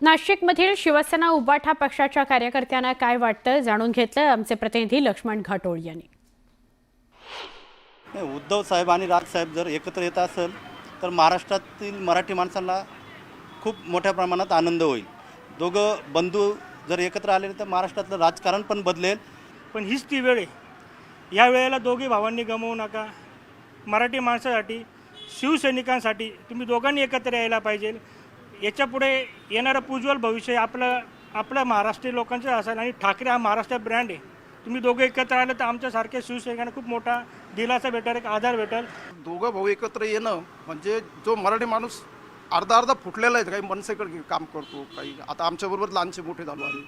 नाशिकमधील शिवसेना उबाठा पक्षाच्या कार्यकर्त्यांना काय वाटतं जाणून घेतलं आमचे प्रतिनिधी लक्ष्मण घाटोळ यांनी। उद्धव साहेब आणि राज साहेब जर एकत्र येत असेल तर महाराष्ट्रातील मराठी माणसांना खूप मोठ्या प्रमाणात आनंद होईल। दोघं बंधू जर एकत्र आले तर महाराष्ट्रातलं राजकारण पण बदलेल। पण हीच ती वेळ आहे। या वेळेला दोघी भावांनी गमवू नका। मराठी माणसासाठी शिवसैनिकांसाठी तुम्ही दोघांनी एकत्र यायला पाहिजे। याच्यापुढे येणारं उज्ज्वल भविष्य आपल्या महाराष्ट्रीय लोकांचं असेल आणि ठाकरे हा महाराष्ट्र ब्रँड आहे। तुम्ही दोघं एकत्र आले तर आमच्यासारख्या शिवसैनिकांना खूप मोठा दिलासा भेटेल, एक आधार भेटेल। दोघं भाऊ एकत्र येणं म्हणजे जो मराठी माणूस अर्धा फुटलेला आहे, काही मनसेकडे काम करतो, काही आता आमच्याबरोबर लहानचे मोठे झालो आणि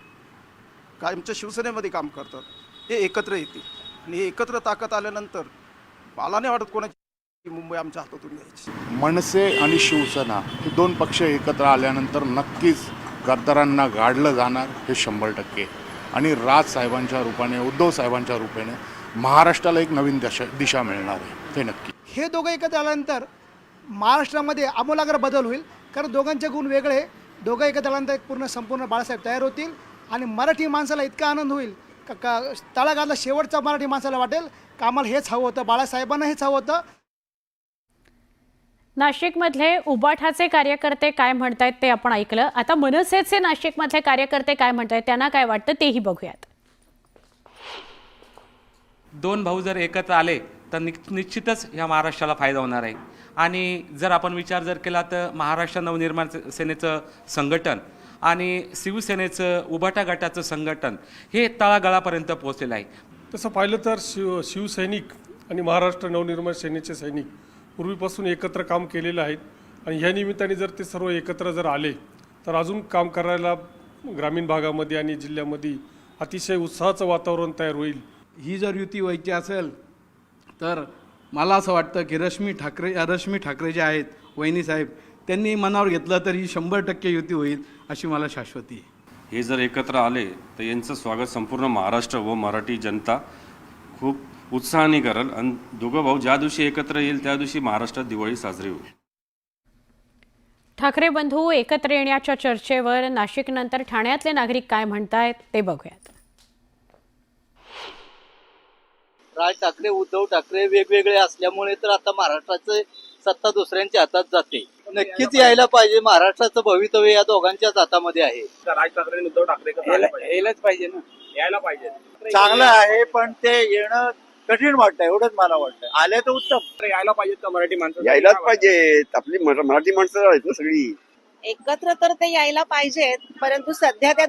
काही आमच्या शिवसेनेमध्ये काम करतात, हे एकत्र येते आणि हे एकत्र ताकद आल्यानंतर मला नाही वाटत कोणाची मुंबई आमच्या हातातून घ्यायची। मनसे आणि शिवसेना हे दोन पक्ष एकत्र आल्यानंतर नक्कीच गद्दारांना गाडलं जाणार हे 100%। आणि राज साहेबांच्या रूपाने, उद्धव साहेबांच्या रूपाने महाराष्ट्राला एक नवीन दिशा मिळणार आहे, ते नक्की। हे दोघं एकत्र आल्यानंतर महाराष्ट्रामध्ये आमूलाग्र बदल होईल, कारण दोघांचे गुण वेगळे। दोघं एकत्र आल्यानंतर एक संपूर्ण बाळासाहेब तयार होतील आणि मराठी माणसाला इतका आनंद होईल का तळागाळातला शेवटचा मराठी माणसाला वाटेल का आम्हाला हेच हवं होतं, बाळासाहेबांना हेच हवं होतं। नाशिकमधले उबाठाचे कार्यकर्ते काय म्हणतायत ते आपण ऐकलं। आता मनसेचे नाशिकमधले कार्यकर्ते काय म्हणतायत, त्यांना काय वाटतं तेही बघूयात। दोन भाऊ जर एकत्र आले तर निश्चितच ह्या महाराष्ट्राला फायदा होणार आहे। आणि जर आपण विचार जर केला तर महाराष्ट्र नवनिर्माण सेनेचं संघटन आणि शिवसेनेचं उबाटा गटाचं संघटन हे तळागाळापर्यंत पोहोचलेलं आहे। तसं पाहिलं तर शिवसैनिक आणि महाराष्ट्र नवनिर्माण सेनेचे सैनिक पूर्वीपासून एकत्र काम केलेले आहेत आणि ह्या निमित्ताने जर ते सर्व एकत्र जर आले तर अजून काम करायला ग्रामीण भागामध्ये आणि जिल्ह्यामध्ये अतिशय उत्साहाचं वातावरण तयार होईल। ही जर युती व्हायची असेल तर मला असं वाटतं की रश्मी ठाकरे जे आहेत वहिनी साहेब, त्यांनी मनावर घेतलं तर ही 100% युती होईल अशी मला शाश्वती आहे। हे जर एकत्र आले तर यांचं स्वागत संपूर्ण महाराष्ट्र व मराठी जनता खूप उत्साहाने करेल आणि दोघं भाऊ ज्या दिवशी एकत्र येईल त्या दिवशी महाराष्ट्रात दिवाळी साजरी होईल। ठाकरे बंधू एकत्र येण्याच्या चर्चेवर नाशिकनंतर ठाण्यातले नागरिक काय म्हणतायत ते बघूयात। राज ठाकरे, उद्धव ठाकरे वेगवेगळे असल्यामुळे तर आता महाराष्ट्राचं सत्ता दुसऱ्यांच्या हातात जाते। नक्कीच यायला पाहिजे। महाराष्ट्राचं भवितव्य या दोघांच्याच हातामध्ये आहे। राज ठाकरे आणि उद्धव ठाकरे यायलाच पाहिजे ना, यायला पाहिजे। चांगलं आहे पण ते येणं कठीण वाटतं, एवढंच मला वाटतं। आले तर उत्तम। यायला पाहिजेत का मराठी माणसं? यायलाच पाहिजे, आपली मराठी माणसं आहेत ना सगळी एकत्र, तर ते यायला पाहिजेत, परंतु सध्या त्या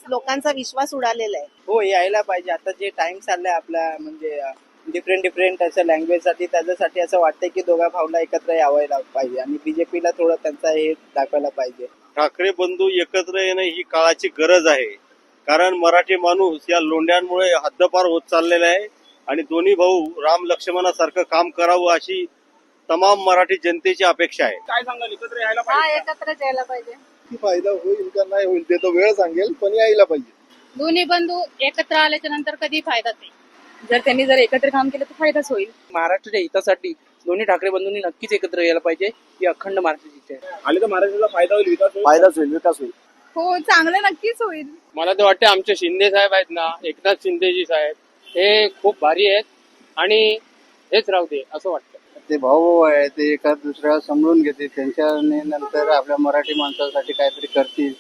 लोकांचा विश्वास उडालेला आहे। हो, यायला पाहिजे। आता जे टाइम चाललाय आपला म्हणजे डिफरंट असं लँग्वेजसाठी, त्याच्यासाठी असं वाटतंय की दोघा भाऊला एकत्र यावायला पाहिजे आणि बीजेपीला थोडं त्यांचा हे दाखवायला पाहिजे। ठाकरे बंधू एकत्र येणं ही काळाची गरज आहे, कारण मराठी माणूस या लोंढ्यांमुळे हद्दपार होत चाललेला आहे आणि दोन्ही भाऊ राम लक्ष्मणासारखं काम करावं अशी तमाम मराठी जनतेची अपेक्षा आहे। काय सांगाल, एकत्र यायला पाहिजे? एकत्रच यायला पाहिजे। किती फायदा होईल का नाही होईल ते तो वेळ सांगेल, पण यायला पाहिजे। दोन्ही बंधू एकत्र आल्याच्या नंतर कधी फायदाच नाही। जर त्यांनी एकत्र काम केलं तर फायदाच होईल। महाराष्ट्राच्या हितासाठी दोन्ही ठाकरे बंधूंनी नक्कीच एकत्र यायला पाहिजे। ही अखंड महाराष्ट्राची इच्छा आहे। आले तर महाराष्ट्राला फायदा होईल, विकास होईल। फायदाच होईल, विकास होईल। हो, चांगलं नक्कीच होईल। मला तर वाटतं आमचे शिंदे साहेब आहेत ना, एकनाथ शिंदेजी साहेब, हे खूप भारी आहेत आणि हेच राहू दे असं वाटतं। ते भाऊ आहे, ते एका दुसऱ्याला समजून घेते, त्यांच्या नंतर आपल्या मराठी माणसासाठी काहीतरी करतील